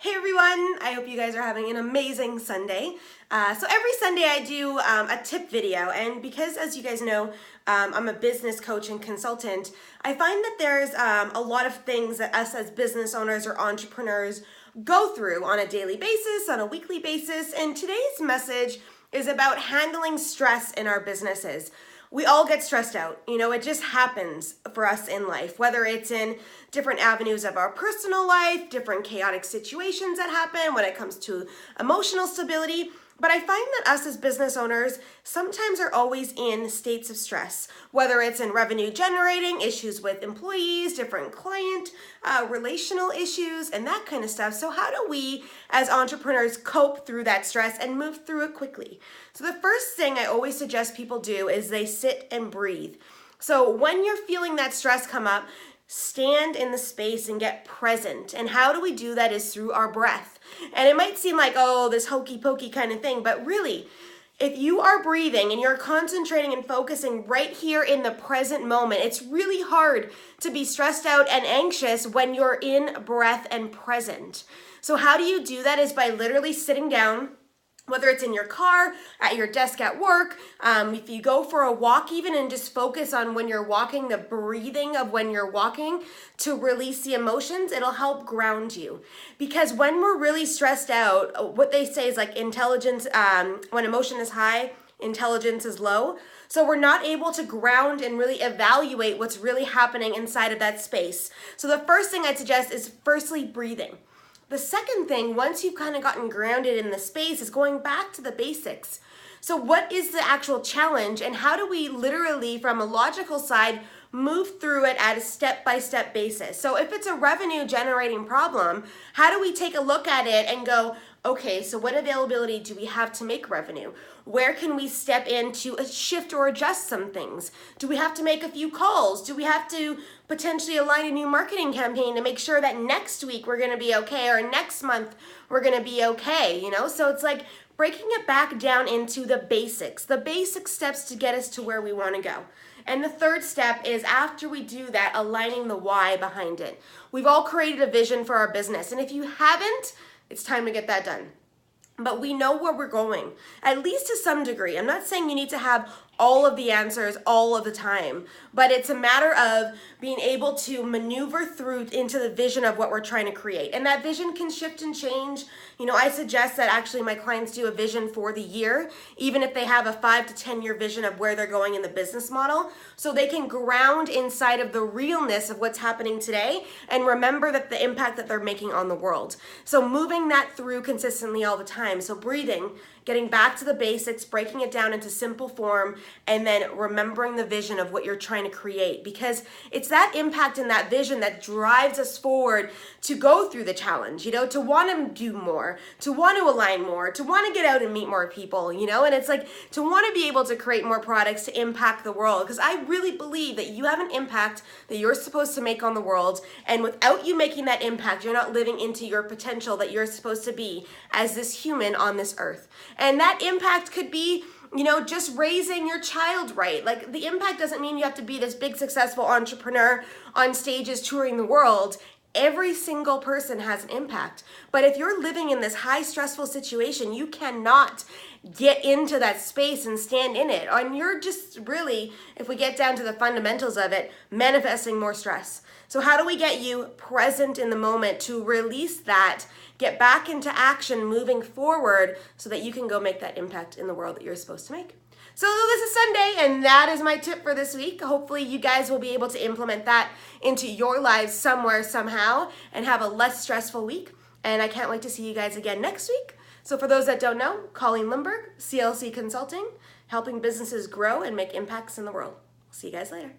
Hey everyone, I hope you guys are having an amazing Sunday. So every Sunday I do a tip video, and because as you guys know, I'm a business coach and consultant, I find that there's a lot of things that us as business owners or entrepreneurs go through on a daily basis, on a weekly basis, and today's message is about handling stress in our businesses. We all get stressed out. It just happens for us in life, whether it's in different avenues of our personal life, different chaotic situations that happen when it comes to emotional stability. But I find that us as business owners sometimes are always in states of stress, whether it's in revenue generating, issues with employees, different client, relational issues, and that kind of stuff. So how do we as entrepreneurs cope through that stress and move through it quickly? So the first thing I always suggest people do is they sit and breathe. So when you're feeling that stress come up, stand in the space and get present. And how do we do that is through our breath. And it might seem like, oh, this hokey pokey kind of thing, but really, if you are breathing and you're concentrating and focusing right here in the present moment, it's really hard to be stressed out and anxious when you're in breath and present. So how do you do that is by literally sitting down, whether it's in your car, at your desk at work, if you go for a walk even, and just focus on when you're walking, the breathing of when you're walking to release the emotions, it'll help ground you. Because when we're really stressed out, what they say is like intelligence, when emotion is high, intelligence is low. So we're not able to ground and really evaluate what's really happening inside of that space. So the first thing I'd suggest is firstly breathing. The second thing, once you've kind of gotten grounded in the space, is going back to the basics. So what is the actual challenge, and how do we literally, from a logical side, move through it at a step-by-step basis? So if it's a revenue generating problem, how do we take a look at it and go, okay, so what availability do we have to make revenue? Where can we step in to shift or adjust some things? Do we have to make a few calls? Do we have to potentially align a new marketing campaign to make sure that next week we're going to be okay, or next month we're going to be okay, So it's like breaking it back down into the basic steps to get us to where we want to go. And the third step is, after we do that, aligning the why behind it. We've all created a vision for our business, and if you haven't, it's time to get that done. But we know where we're going, at least to some degree. I'm not saying you need to have all of the answers all of the time, but it's a matter of being able to maneuver through into the vision of what we're trying to create. And that vision can shift and change. I suggest that actually my clients do a vision for the year, even if they have a 5 to 10 year vision of where they're going in the business model, so they can ground inside of the realness of what's happening today and remember that the impact that they're making on the world. So moving that through consistently all the time. So breathing, getting back to the basics, breaking it down into simple form, and then remembering the vision of what you're trying to create, because it's that impact and that vision that drives us forward to go through the challenge, to want to do more, to want to align more, to want to get out and meet more people, and it's like to want to be able to create more products to impact the world, because I really believe that you have an impact that you're supposed to make on the world, and without you making that impact, you're not living into your potential that you're supposed to be as this human on this earth. And that impact could be, just raising your child right. Like, the impact doesn't mean you have to be this big successful entrepreneur on stages touring the world. Every single person has an impact. But if you're living in this high stressful situation, you cannot get into that space and stand in it. And you're just really, if we get down to the fundamentals of it, manifesting more stress. So how do we get you present in the moment to release that, get back into action, moving forward, so that you can go make that impact in the world that you're supposed to make? So this is Sunday, and that is my tip for this week. Hopefully you guys will be able to implement that into your lives somewhere, somehow, and have a less stressful week. And I can't wait to see you guys again next week. So for those that don't know, Colleen Lindbergh, CLC Consulting, helping businesses grow and make impacts in the world. See you guys later.